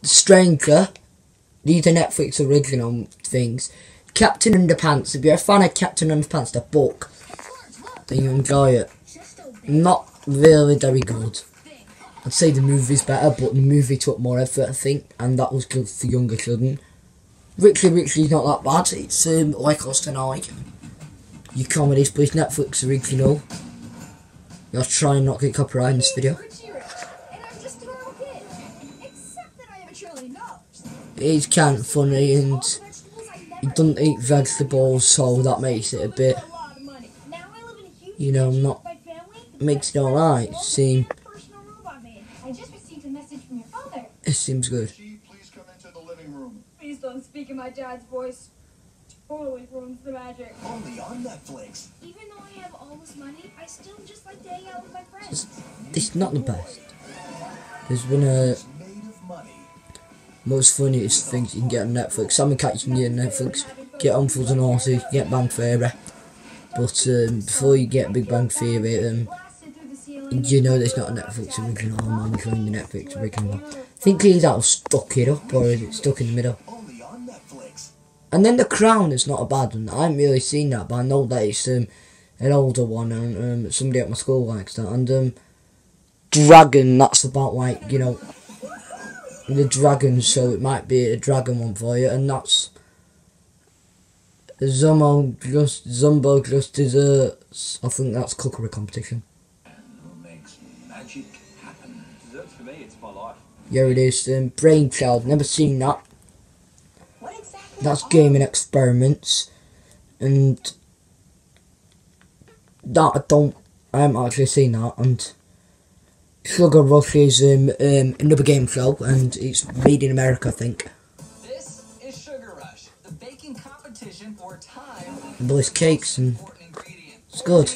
Stranger. These are Netflix original things. Captain Underpants. If you're a fan of Captain Underpants, the book, then you enjoy it. Not really very good. I'd say the movie's better, but the movie took more effort, I think, and that was good for younger children. Richie's not that bad. It's like us tonight. Your comedies, please. Netflix original. I'll try and not get copyright in this video. He's kind of funny and he doesn't eat vegetables, so that makes it a bit, you know, not, makes it alright. It seems good. Please come into the living room. Please don't speak in my dad's voice. Totally ruins the magic. Only on Netflix. Even though I have all this money, I still just like to hang out with my friends. It's not the best. There's been a most funniest things you can get on Netflix. Salmon Cat you can get on Netflix. Get Uncles and Horses, get Bang Theory. But before you get Big Bang Theory, you know there's not a Netflix original. I'm only showing the Netflix original. I think he's out stuck it up, or is it stuck in the middle? And then The Crown is not a bad one. I haven't really seen that, but I know that it's an older one, and somebody at my school likes that. And Dragon, that's about, like, you know, the dragon, so it might be a dragon one for you, and that's Zumbo Just Desserts. I think that's cookery competition. Makes magic happen. Desserts for me, it's my life. Yeah, it is. Brainchild, never seen that. That's Gaming Experiments, and that I haven't actually seen that. And Sugar Rush is another game show, and it's made in America, I think. This is Sugar Rush, the baking competition for time. Bliss cakes, and it's good.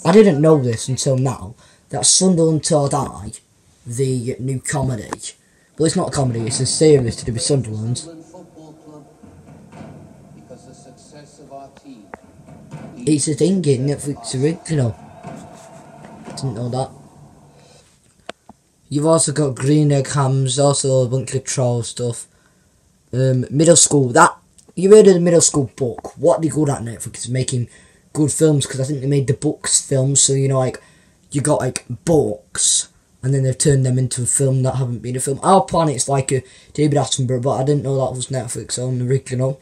I didn't know this until now, that Sunderland Till Die, the new comedy, well, it's not a comedy, it's a series to do with Sunderland. It's a thing in Netflix original. Didn't know that. You've also got Green Egg Hams, also a bunch of troll stuff. Middle school, you heard of the middle school book. What they good at Netflix is making good films, because I think they made the books films, so you know, like, you got like books, and then they've turned them into a film that haven't been a film. Our Planet's like a David Attenborough, but I didn't know that was Netflix on the original.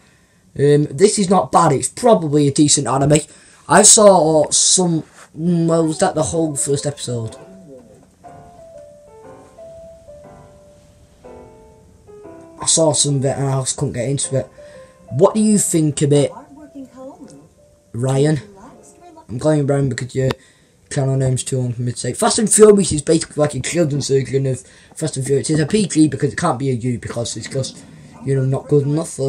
This is not bad, it's probably a decent anime. I saw some, well, was that the whole first episode? I saw some of it and I just couldn't get into it. What do you think of it, Ryan? I'm calling you Ryan because your channel name's too long for me to say. Fast and Furious is basically like a children's version of Fast and Furious. It's a PG because it can't be a U because it's just, you know, not good enough.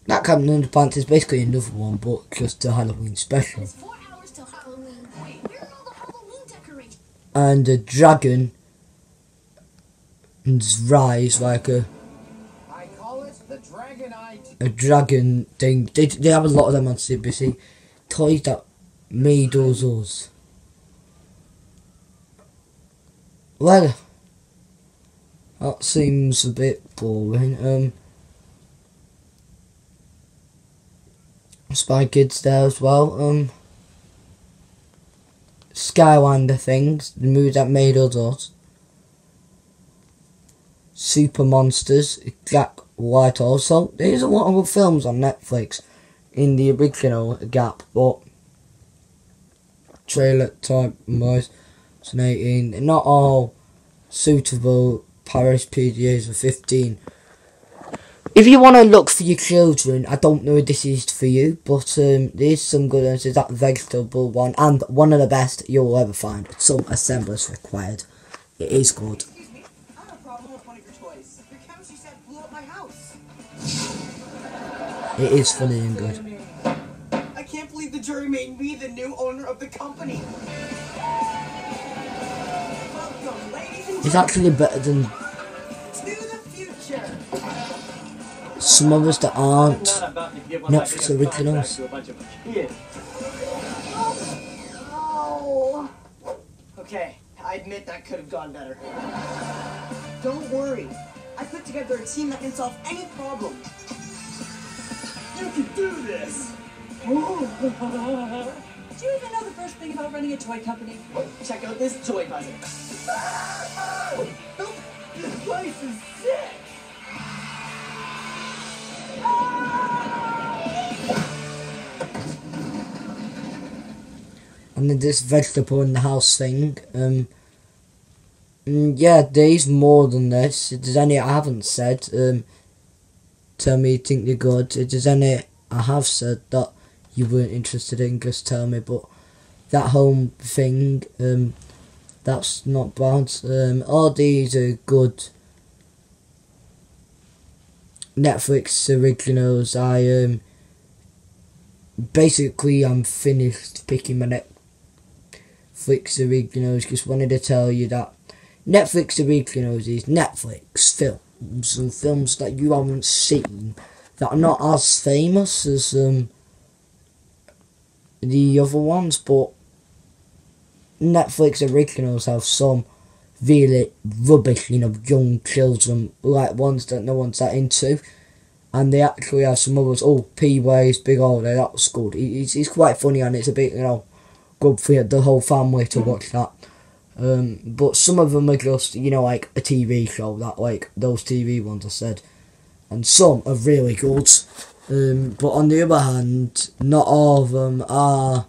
That Captain Underpants is basically another one, but just a Halloween special. And a dragon rise like a dragon thing. They have a lot of them on CBC. Toys that made us. Well, that seems a bit boring. Spy Kids there as well. Skylander things, the movie that made us. Super Monsters, Jack Whitehall. So there's a lot of good films on Netflix in the original gap, but trailer type was 18. Not all suitable. Paris PGAs are 15. If you want to look for your children, I don't know if this is for you, but there's some good ones. There's that vegetable one, and one of the best you'll ever find. Some assemblers required. It is good. It is funny and good. I can't believe the jury made me the new owner of the company. Welcome, ladies and It's actually better than some of us that aren't Netflix originals. Oh. Okay, I I admit that could have gone better. Don't worry. I put together a team that can solve any problem. You can do this! Do you even know the first thing about running a toy company? Check out this toy buzzer. This place is sick! And then this vegetable in the house thing, yeah, there's more than this. If there's any I haven't said, tell me you think they're good. If there's any I have said that you weren't interested in, just tell me. But that home thing, that's not bad. All these are good Netflix originals. Basically I'm finished picking my Netflix originals. Just wanted to tell you that Netflix originals is Netflix films and films that you haven't seen that are not as famous as the other ones, but Netflix originals have some really rubbish, young children, like ones that no one's that into, and they actually have some others. Oh, P-Ways, Big Holiday, that was good. It's quite funny, and it's a bit, good for the whole family to watch that. But some of them are just, like a TV show, that like those TV ones I said, and some are really good. But on the other hand, not all of them are,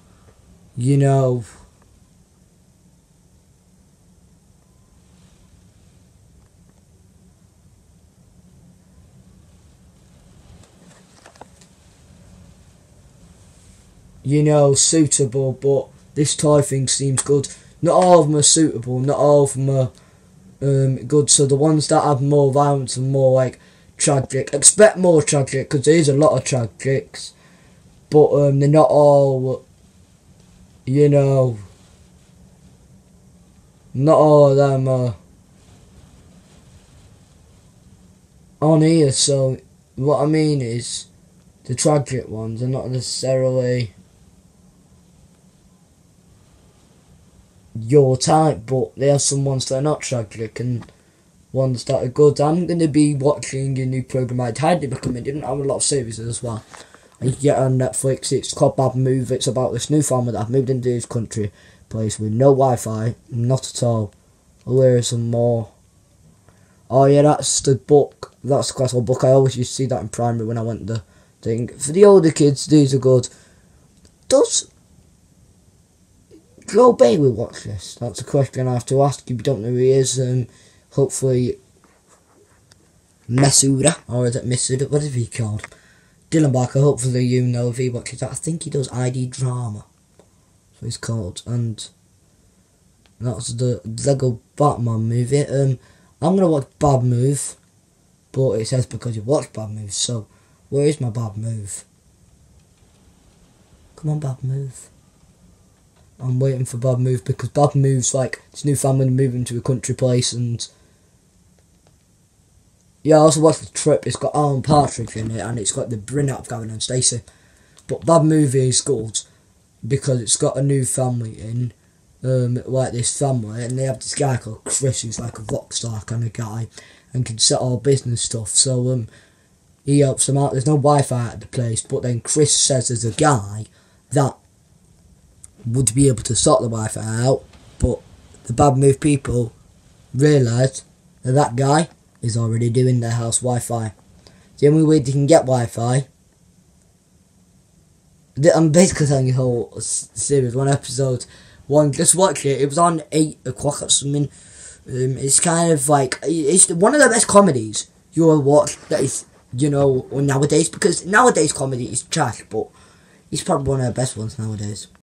suitable, but this toy thing seems good. Not all of them are suitable, not all of them are good, so the ones that have more violence and more like tragic, expect more tragic, because there is a lot of tragics, but they're not all, not all of them are on here, so what I mean is, the tragic ones are not necessarily your type, but there are some ones that are not tragic and ones that are good. I'm going to be watching a new programme I'd highly recommend. It didn't have a lot of series as well. And you can get it on Netflix. It's called Bad Move. It's about this new family that have moved into this country place with no Wi-Fi, not at all. Oh, there is some more. Oh yeah, that's the book. That's the classical book. I always used to see that in primary when I went the thing. For the older kids, these are good. Does Joe Bailey watch this? That's a question I have to ask. If you don't know who he is, hopefully Masuda, or is it Masuda? What is he called? Dylan Barker, hopefully you know if he watches that. I think he does ID Drama. That's what he's called. And that's the Lego Batman movie. I'm going to watch Bad Move, but it says because you watched Bad Move, so where is my Bad Move? Come on, Bad Move. I'm waiting for Bad Move, because Bad Move's like this new family moving to a country place, and yeah, I also watched The Trip. It's got Alan Partridge in it, and it's got the Brynette of Gavin and Stacey. But Bad Movie is good because it's got a new family in, like this family, and they have this guy called Chris who's like a rock star kind of guy and can set all business stuff. So he helps them out. There's no Wi-Fi at the place, but then Chris says there's a guy that would be able to sort the Wi-Fi out, but the Bad Move people realise that that guy is already doing their house Wi-Fi. The only way they can get Wi-Fi, I'm basically telling you the whole series, one episode, just watch it. It was on 8 o'clock or something. It's kind of like, it's one of the best comedies you'll watch that is, nowadays, because nowadays comedy is trash, but it's probably one of the best ones nowadays.